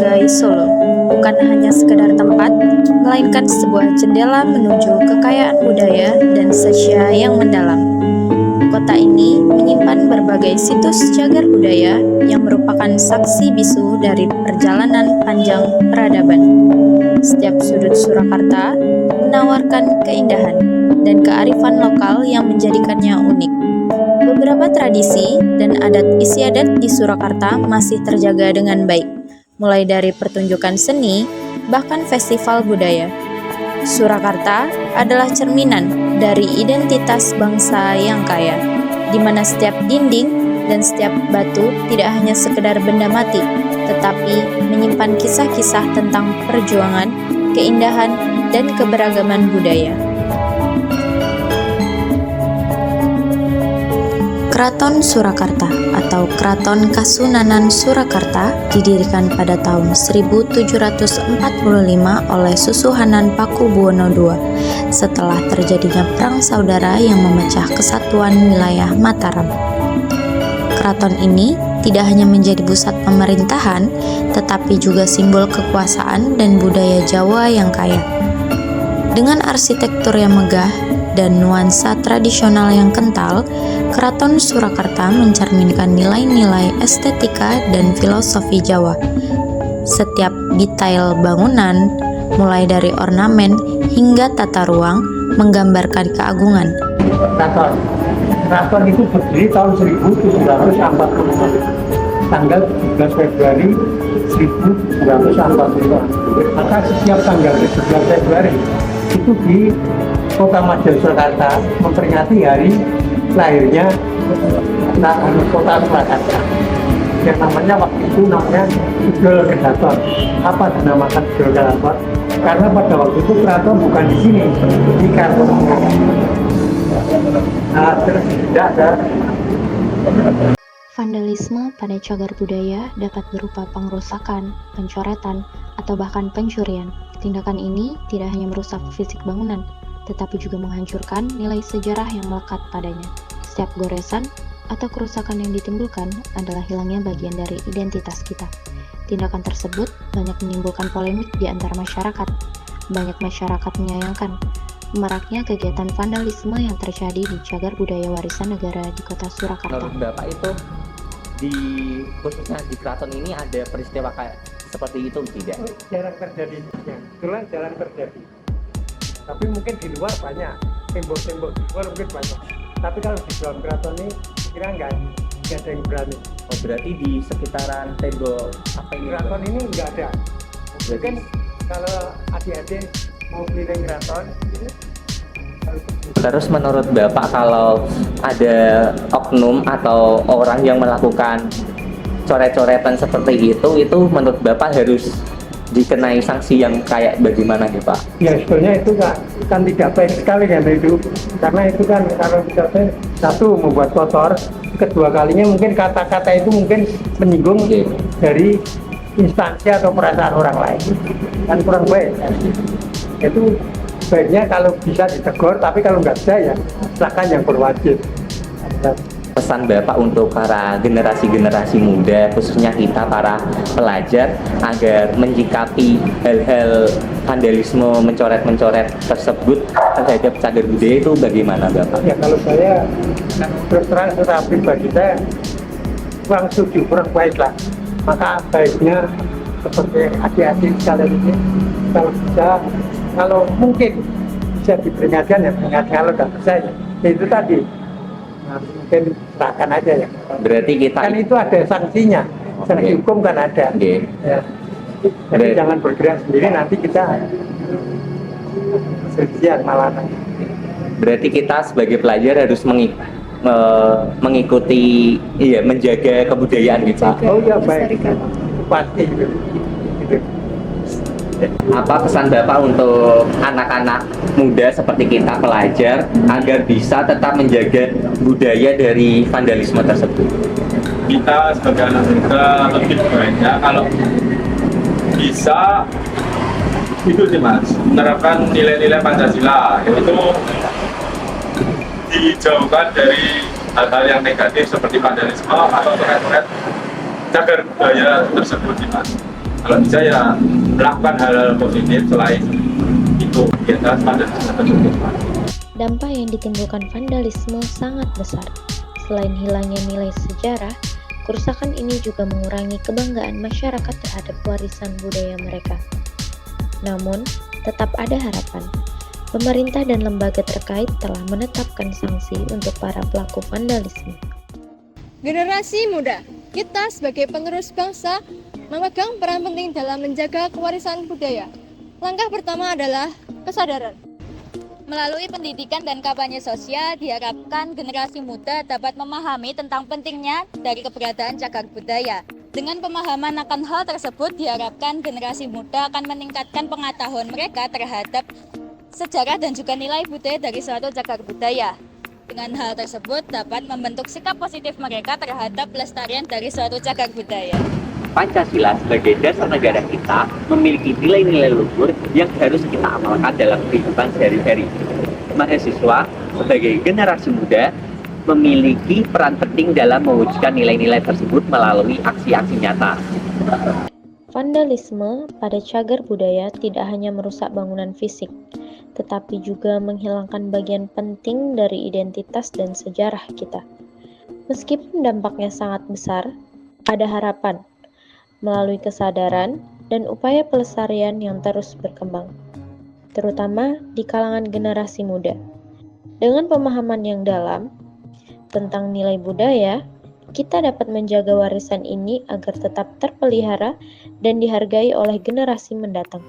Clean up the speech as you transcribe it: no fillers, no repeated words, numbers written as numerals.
sebagai Solo, bukan hanya sekedar tempat, melainkan sebuah jendela menuju kekayaan budaya dan sejarah yang mendalam. Kota ini menyimpan berbagai situs cagar budaya yang merupakan saksi bisu dari perjalanan panjang peradaban. Setiap sudut Surakarta menawarkan keindahan dan kearifan lokal yang menjadikannya unik. Beberapa tradisi dan adat istiadat di Surakarta masih terjaga dengan baik, mulai dari pertunjukan seni, bahkan festival budaya. Surakarta adalah cerminan dari identitas bangsa yang kaya, di mana setiap dinding dan setiap batu tidak hanya sekedar benda mati, tetapi menyimpan kisah-kisah tentang perjuangan, keindahan, dan keberagaman budaya. Keraton Surakarta atau Keraton Kasunanan Surakarta didirikan pada tahun 1745 oleh Susuhunan Pakubuwono II setelah terjadinya perang saudara yang memecah kesatuan wilayah Mataram. Keraton ini tidak hanya menjadi pusat pemerintahan, tetapi juga simbol kekuasaan dan budaya Jawa yang kaya. Dengan arsitektur yang megah dan nuansa tradisional yang kental, Keraton Surakarta mencerminkan nilai-nilai estetika dan filosofi Jawa. Setiap detail bangunan, mulai dari ornamen hingga tata ruang, menggambarkan keagungan. Keraton itu berdiri tahun 1745, tanggal 17 Februari 1945. Maka setiap tanggal 17 Februari itu di Kota Majen Surakarta memperingati hari lahirnya Kota Surakarta. Yang namanya waktu itu namanya Idul Kedaton. Apa dinamakan Idul Kedaton? Karena pada waktu itu keraton bukan di sini, di Kartosuro. Nah, terus tidak ada. Vandalisme pada cagar budaya dapat berupa pengrusakan, pencoretan, atau bahkan pencurian. Tindakan ini tidak hanya merusak fisik bangunan, tetapi juga menghancurkan nilai sejarah yang melekat padanya. Setiap goresan atau kerusakan yang ditimbulkan adalah hilangnya bagian dari identitas kita. Tindakan tersebut banyak menimbulkan polemik di antara masyarakat. Banyak masyarakat menyayangkan maraknya kegiatan vandalisme yang terjadi di cagar budaya warisan negara di Kota Surakarta. Menurut Bapak itu khususnya di keraton ini ada peristiwa kayak seperti itu tidak? Jarang terjadi, kebetulan jarang terjadi. Tapi mungkin di luar banyak, tembok-tembok di luar mungkin banyak. Tapi kalau di dalam keraton ini kira nggak ada yang berani. Oh, berarti di sekitaran tembok apa ini? Keraton ini nggak ada. Mungkin kalau adik-adik mau keliling keraton. Terus menurut Bapak kalau ada oknum atau orang yang melakukan coret-coretan seperti itu menurut Bapak harus dikenai sanksi yang kayak bagaimana nih Pak? Ya sebetulnya itu kan tidak baik sekali kan itu, karena itu kan kalau tidak baik, satu membuat kotor, kedua kalinya mungkin kata-kata itu mungkin menyinggung dari instansi atau perasaan orang lain, kan kurang baik kan? Itu baiknya kalau bisa ditegur, tapi kalau nggak bisa ya silakan yang berwajib. Pesan Bapak untuk para generasi-generasi muda, khususnya kita para pelajar, agar menyikapi hal-hal vandalisme, mencoret-mencoret tersebut terhadap cagar budaya itu bagaimana Bapak? Ya kalau saya terus terang secara pribadi saya kurang setuju, kurang baik lah. Maka baiknya seperti adik-adik sekalian ini, kalau bisa, kalau mungkin bisa diperingatkan ya peringatkan, kalau nggak bisa ya itu tadi. Nah, mungkin serahkan aja ya. Berarti kita kan itu ada sanksinya, sanksi hukum kan ada. Ya. Jadi jangan bergerak sendiri, nanti kita sersian malah. Berarti kita sebagai pelajar harus mengikuti, iya, menjaga kebudayaan gitu. Oh iya baik, pasti gitu. Apa pesan Bapak untuk anak-anak muda seperti kita pelajar agar bisa tetap menjaga budaya dari vandalisme tersebut? Kita sebagai anak muda lebih baiknya kalau bisa itu sih Mas, menerapkan nilai-nilai Pancasila, yaitu dijauhkan dari hal-hal yang negatif seperti vandalisme atau coret-coret cagar budaya tersebut sih Mas. Kalau bisa ya melakukan hal-hal positif selain itu kita pada tersebut. Dampak yang ditimbulkan vandalisme sangat besar. Selain hilangnya nilai sejarah, kerusakan ini juga mengurangi kebanggaan masyarakat terhadap warisan budaya mereka. Namun, tetap ada harapan. Pemerintah dan lembaga terkait telah menetapkan sanksi untuk para pelaku vandalisme. Generasi muda, kita sebagai penerus bangsa memegang peran penting dalam menjaga kewarisan budaya. Langkah pertama adalah kesadaran. Melalui pendidikan dan kampanye sosial, diharapkan generasi muda dapat memahami tentang pentingnya dari keberadaan cagar budaya. Dengan pemahaman akan hal tersebut, diharapkan generasi muda akan meningkatkan pengetahuan mereka terhadap sejarah dan juga nilai budaya dari suatu cagar budaya. Dengan hal tersebut dapat membentuk sikap positif mereka terhadap pelestarian dari suatu cagar budaya. Pancasila sebagai dasar negara kita memiliki nilai-nilai luhur yang harus kita amalkan dalam kehidupan sehari-hari. Mahasiswa sebagai generasi muda memiliki peran penting dalam mewujudkan nilai-nilai tersebut melalui aksi-aksi nyata. Vandalisme pada cagar budaya tidak hanya merusak bangunan fisik, tetapi juga menghilangkan bagian penting dari identitas dan sejarah kita. Meskipun dampaknya sangat besar, ada harapan melalui kesadaran dan upaya pelestarian yang terus berkembang, terutama di kalangan generasi muda. Dengan pemahaman yang dalam tentang nilai budaya, kita dapat menjaga warisan ini agar tetap terpelihara dan dihargai oleh generasi mendatang.